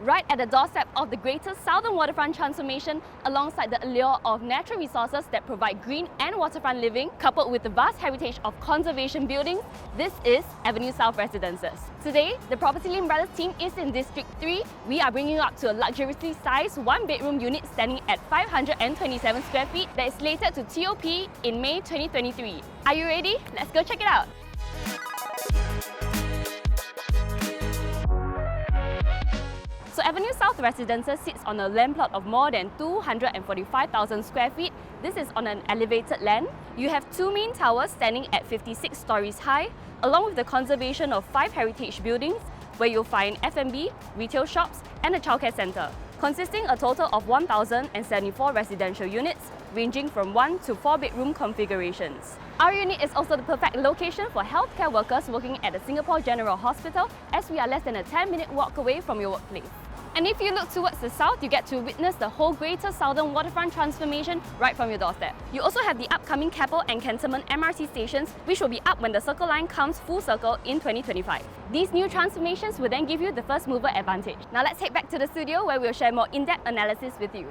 right at the doorstep of the Greater Southern Waterfront transformation, alongside the allure of natural resources that provide green and waterfront living, coupled with the vast heritage of conservation buildings, this is Avenue South Residences. Today, the PropertyLimBrothers team is in District 3. We are bringing you up to a luxuriously sized one-bedroom unit standing at 527 square feet that is slated to TOP in May 2023. Are you ready? Let's go check it out! So Avenue South Residences sits on a land plot of more than 245,000 square feet. This is on an elevated land. You have two main towers standing at 56 stories high, along with the conservation of 5 heritage buildings, where you'll find F&B, retail shops, and a childcare centre, consisting a total of 1,074 residential units, ranging from 1 to 4 bedroom configurations. Our unit is also the perfect location for healthcare workers working at the Singapore General Hospital, as we are less than a 10-minute walk away from your workplace. And if you look towards the south, you get to witness the whole Greater Southern Waterfront transformation right from your doorstep. You also have the upcoming Keppel and Cantonment MRT stations, which will be up when the Circle Line comes full circle in 2025. These new transformations will then give you the first mover advantage. Now let's head back to the studio where we'll share more in-depth analysis with you.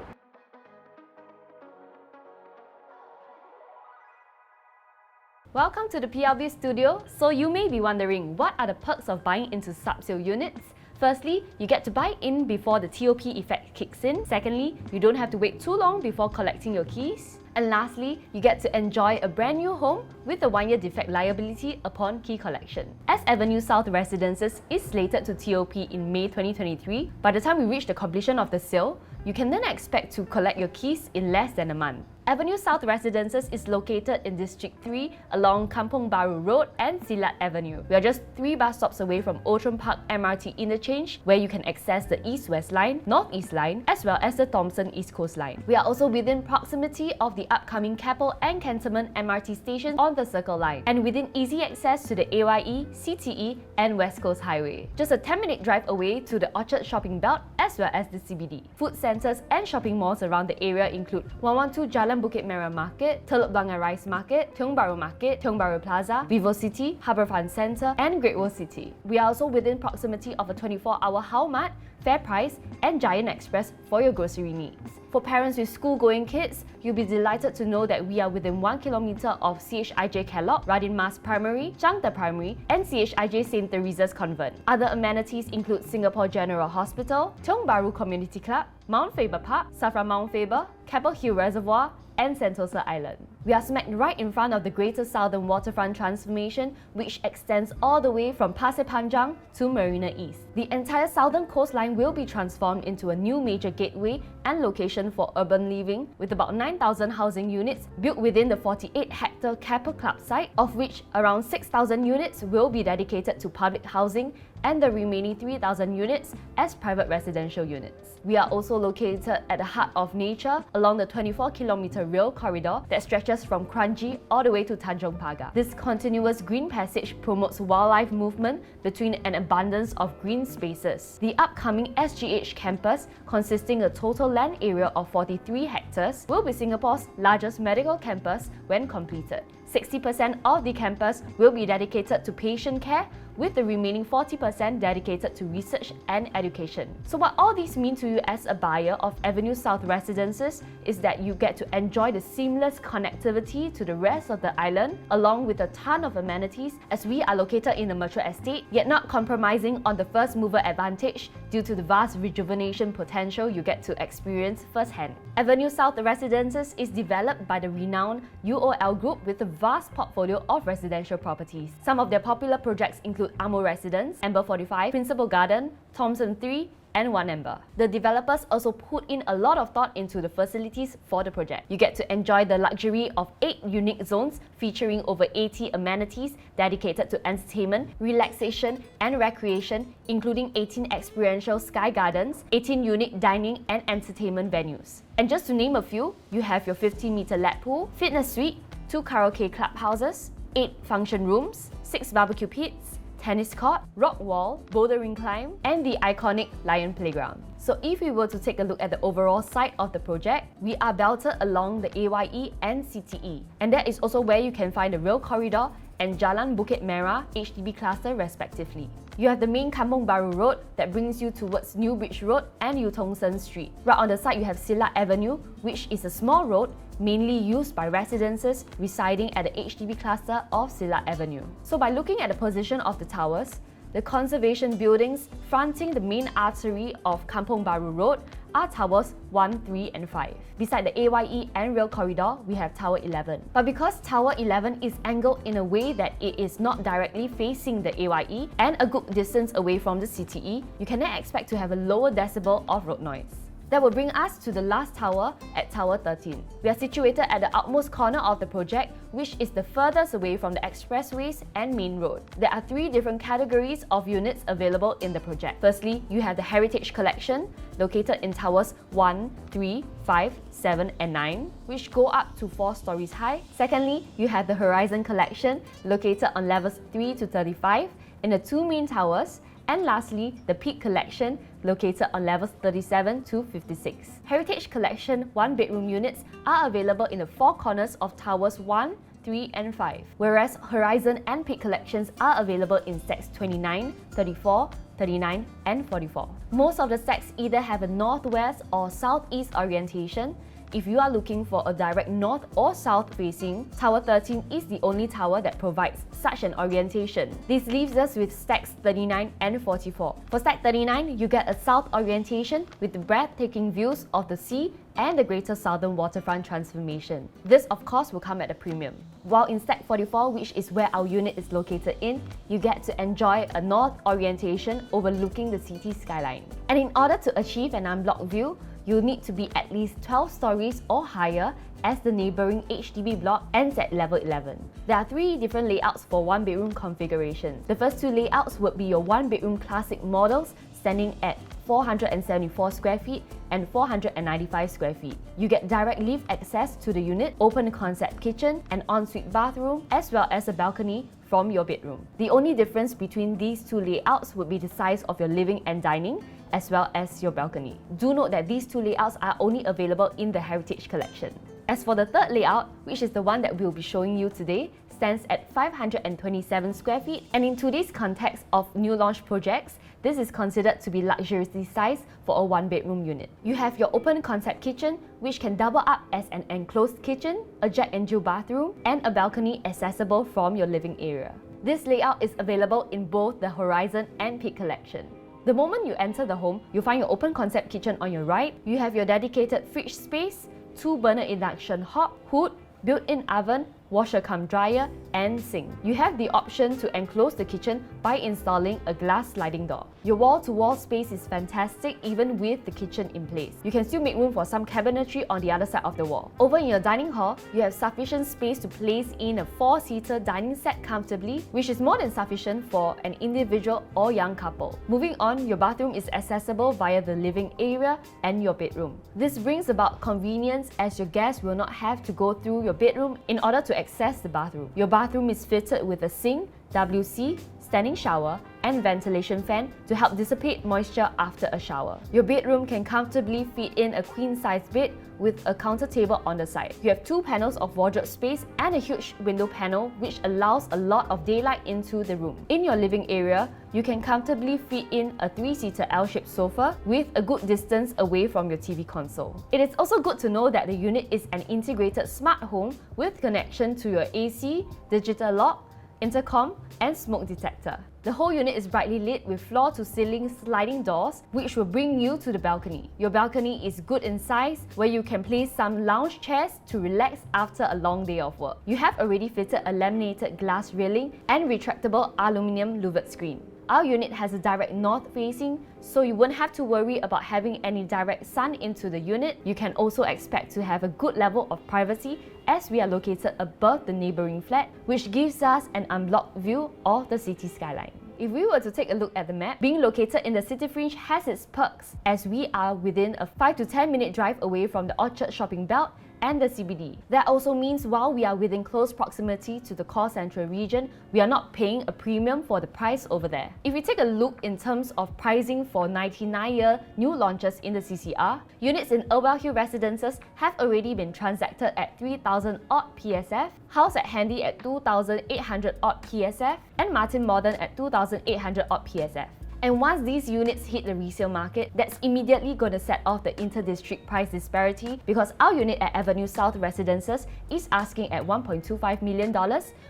Welcome to the PLB studio. So you may be wondering, what are the perks of buying into Subsale units? Firstly, you get to buy in before the TOP effect kicks in. Secondly, you don't have to wait too long before collecting your keys. And lastly, you get to enjoy a brand new home with a 1-year defect liability upon key collection. As Avenue South Residences is slated to TOP in May 2023, by the time we reach the completion of the sale, you can then expect to collect your keys in less than a month. Avenue South Residences is located in District 3 along Tiong Bahru Road and Silat Avenue. We are just 3 bus stops away from Outram Park MRT interchange, where you can access the East-West Line, North-East Line, as well as the Thomson East Coast Line. We are also within proximity of the upcoming Keppel and Cantonment MRT stations on the Circle Line, and within easy access to the AYE, CTE, and West Coast Highway. Just a 10-minute drive away to the Orchard Shopping Belt as well as the CBD. Food centres and shopping malls around the area include 112 Jalan Bukit Merah Market, Teluk Blangah Rise Market, Tiong Bahru Market, Tiong Bahru Plaza, VivoCity, Harbourfront Centre, and Great World City. We are also within proximity of a 24-hour Mart, FairPrice, and Giant Express for your grocery needs. For parents with school-going kids, you'll be delighted to know that we are within 1 kilometre of CHIJ Kellogg, Radin Mas Primary, Zhangde Primary, and CHIJ St. Teresa's Convent. Other amenities include Singapore General Hospital, Tiong Bahru Community Club, Mount Faber Park, Safra Mount Faber, Keppel Hill Reservoir, and Sentosa Island. We are smack right in front of the Greater Southern Waterfront transformation, which extends all the way from Pasir Panjang to Marina East. The entire southern coastline will be transformed into a new major gateway and location for urban living, with about 9,000 housing units built within the 48-hectare Keppel Club site, of which around 6,000 units will be dedicated to public housing and the remaining 3,000 units as private residential units. We are also located at the heart of nature along the 24-kilometre rail corridor that stretches from Kranji all the way to Tanjong Pagar. This continuous green passage promotes wildlife movement between an abundance of green spaces. The upcoming SGH campus, consisting a total land area of 43 hectares, will be Singapore's largest medical campus when completed. 60% of the campus will be dedicated to patient care, with the remaining 40% dedicated to research and education. So what all these mean to you as a buyer of Avenue South Residences is that you get to enjoy the seamless connectivity to the rest of the island, along with a ton of amenities, as we are located in a mature estate, yet not compromising on the first mover advantage due to the vast rejuvenation potential you get to experience firsthand. Avenue South Residences is developed by the renowned UOL Group with a vast portfolio of residential properties. Some of their popular projects include Amo Residence, Amber 45, Principal Garden, Thomson 3, and One Amber. The developers also put in a lot of thought into the facilities for the project. You get to enjoy the luxury of 8 unique zones featuring over 80 amenities dedicated to entertainment, relaxation, and recreation, including 18 experiential sky gardens, 18 unique dining and entertainment venues. And just to name a few, you have your 15-meter lap pool, fitness suite, 2 karaoke clubhouses, 8 function rooms, 6 barbecue pits, tennis court, rock wall, bouldering climb, and the iconic Lion Playground. So if we were to take a look at the overall site of the project, we are belted along the AYE and CTE. And that is also where you can find the rail corridor and Jalan Bukit Merah HDB cluster respectively. You have the main Kampong Bahru Road that brings you towards New Bridge Road and U Tong Sen Street. Right on the side you have Silat Avenue, which is a small road mainly used by residences residing at the HDB cluster of Silat Avenue. So by looking at the position of the towers, the conservation buildings fronting the main artery of Kampong Bahru Road are towers 1, 3 and 5. Beside the AYE and rail corridor, we have Tower 11. But because Tower 11 is angled in a way that it is not directly facing the AYE and a good distance away from the CTE, you cannot expect to have a lower decibel of road noise. That will bring us to the last tower at Tower 13. We are situated at the outmost corner of the project, which is the furthest away from the expressways and main road. There are 3 different categories of units available in the project. Firstly, you have the Heritage Collection, located in towers 1, 3, 5, 7 and 9, which go up to 4 stories high. Secondly, you have the Horizon Collection, located on levels 3 to 35 in the 2 main towers. And lastly, the Peak Collection, located on levels 37 to 56. Heritage Collection 1-bedroom units are available in the 4 corners of towers 1, 3 and 5, whereas Horizon and Peak Collections are available in stacks 29, 34, 39 and 44. Most of the stacks either have a northwest or southeast orientation. If you are looking for a direct north or south facing, Tower 13 is the only tower that provides such an orientation. This leaves us with stacks 39 and 44. For stack 39, you get a south orientation with breathtaking views of the sea and the Greater Southern Waterfront transformation. This of course will come at a premium. While in stack 44, which is where our unit is located in, you get to enjoy a north orientation overlooking the city skyline. And in order to achieve an unblocked view, you'll need to be at least 12 stories or higher, as the neighbouring HDB block ends at level 11. There are 3 different layouts for 1-bedroom configurations. The first 2 layouts would be your 1-bedroom classic models standing at 474 square feet and 495 square feet. You get direct lift access to the unit, open concept kitchen and ensuite bathroom, as well as a balcony from your bedroom. The only difference between these 2 layouts would be the size of your living and dining, as well as your balcony. Do note that these 2 layouts are only available in the Heritage Collection. As for the third layout, which is the one that we'll be showing you today, stands at 527 square feet, and in today's context of new launch projects, this is considered to be luxuriously sized for a 1-bedroom unit. You have your open concept kitchen, which can double up as an enclosed kitchen, a Jack and Jill bathroom, and a balcony accessible from your living area. This layout is available in both the Horizon and Peak Collection. The moment you enter the home, you'll find your open concept kitchen on your right. You have your dedicated fridge space, 2-burner induction hob, hood, built-in oven, washer-cum-dryer and sink. You have the option to enclose the kitchen by installing a glass sliding door. Your wall-to-wall space is fantastic even with the kitchen in place. You can still make room for some cabinetry on the other side of the wall. Over in your dining hall, you have sufficient space to place in a 4-seater dining set comfortably, which is more than sufficient for an individual or young couple. Moving on, your bathroom is accessible via the living area and your bedroom. This brings about convenience as your guests will not have to go through your bedroom in order to access the bathroom. Your bathroom is fitted with a sink, WC, standing shower and ventilation fan to help dissipate moisture after a shower. Your bedroom can comfortably fit in a queen-size bed with a counter table on the side. You have 2 panels of wardrobe space and a huge window panel which allows a lot of daylight into the room. In your living area, you can comfortably fit in a 3-seater L-shaped sofa with a good distance away from your TV console. It is also good to know that the unit is an integrated smart home with connection to your AC, digital lock, intercom and smoke detector. The whole unit is brightly lit with floor-to-ceiling sliding doors which will bring you to the balcony. Your balcony is good in size where you can place some lounge chairs to relax after a long day of work. You have already fitted a laminated glass railing and retractable aluminium louvered screen. Our unit has a direct north facing, so you won't have to worry about having any direct sun into the unit. You can also expect to have a good level of privacy as we are located above the neighbouring flat, which gives us an unblocked view of the city skyline. If we were to take a look at the map, being located in the city fringe has its perks as we are within a 5 to 10 minute drive away from the Orchard shopping belt and the CBD. That also means while we are within close proximity to the core central region, we are not paying a premium for the price over there. If we take a look in terms of pricing for 99-year new launches in the CCR, units in Urbel Hill Residences have already been transacted at 3,000 odd PSF, House at Handy at 2,800 odd PSF, and Martin Modern at 2,800 odd PSF. And once these units hit the resale market, that's immediately going to set off the inter-district price disparity, because our unit at Avenue South Residences is asking at $1.25 million,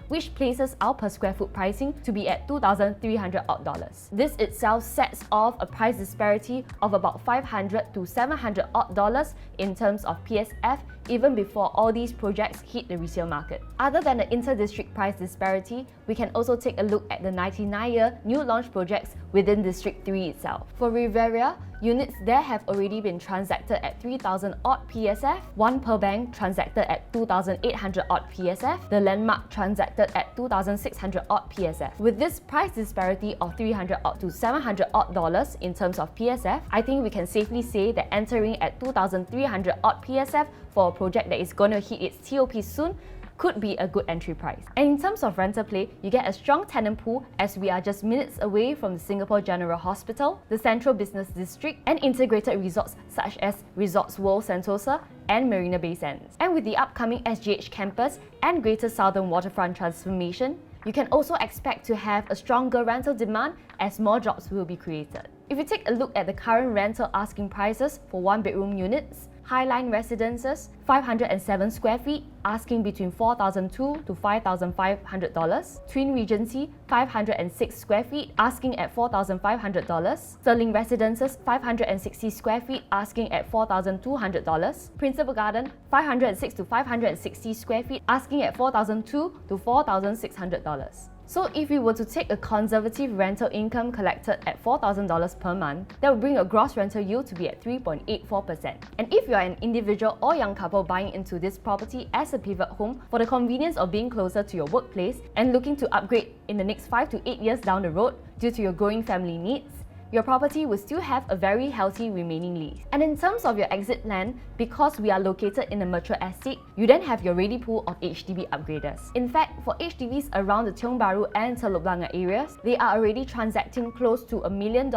which places our per square foot pricing to be at $2,300 odd. This itself sets off a price disparity of about $500 to $700 odd in terms of PSF, even before all these projects hit the resale market. Other than the inter-district price disparity, we can also take a look at the 99-year new launch projects within District 3 itself. For Riviera, units there have already been transacted at 3,000 odd PSF, One Pearl Bank transacted at 2,800 odd PSF, the Landmark transacted at 2,600 odd PSF. With this price disparity of $300 odd to $700 odd in terms of PSF, I think we can safely say that entering at 2,300 odd PSF for a project that is going to hit its TOP soon could be a good entry price. And in terms of rental play, you get a strong tenant pool as we are just minutes away from the Singapore General Hospital, the Central Business District, and integrated resorts such as Resorts World Sentosa and Marina Bay Sands. And with the upcoming SGH campus and Greater Southern Waterfront transformation, you can also expect to have a stronger rental demand as more jobs will be created. If you take a look at the current rental asking prices for one-bedroom units, Highline Residences, 507 square feet, asking between $4,200 to $5,500. Twin Regency, 506 square feet, asking at $4,500. Sterling Residences, 560 square feet, asking at $4,200. Principal Garden, 506 to 560 square feet, asking at $4,200 to $4,600. So if we were to take a conservative rental income collected at $4,000 per month, that would bring your gross rental yield to be at 3.84%. And if you are an individual or young couple buying into this property as a pivot home for the convenience of being closer to your workplace and looking to upgrade in the next 5 to 8 years down the road due to your growing family needs, your property will still have a very healthy remaining lease. And in terms of your exit plan, because we are located in a mature estate, you then have your ready pool of HDB upgraders. In fact, for HDBs around the Tiong Bahru and Telok Blangah areas, they are already transacting close to $1 million,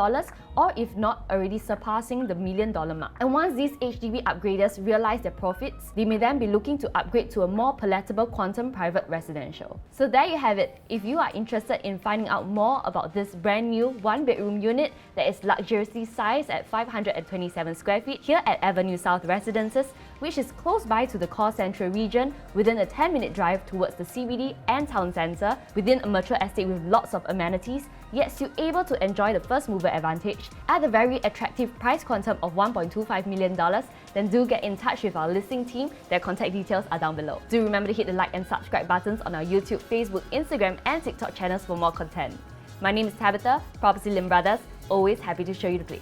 or if not, already surpassing the $1 million mark. And once these HDB upgraders realize their profits, they may then be looking to upgrade to a more palatable quantum private residential. So there you have it. If you are interested in finding out more about this brand new one-bedroom unit that is luxuriously sized at 527 square feet here at Avenue South Residences, which is close by to the core central region within a 10-minute drive towards the CBD and town centre, within a mature estate with lots of amenities, yet still able to enjoy the first mover advantage at a very attractive price quantum of $1.25 million, then do get in touch with our listing team. Their contact details are down below. Do remember to hit the like and subscribe buttons on our YouTube, Facebook, Instagram and TikTok channels for more content. My name is Tabitha, PropertyLimBrothers, always happy to show you the place.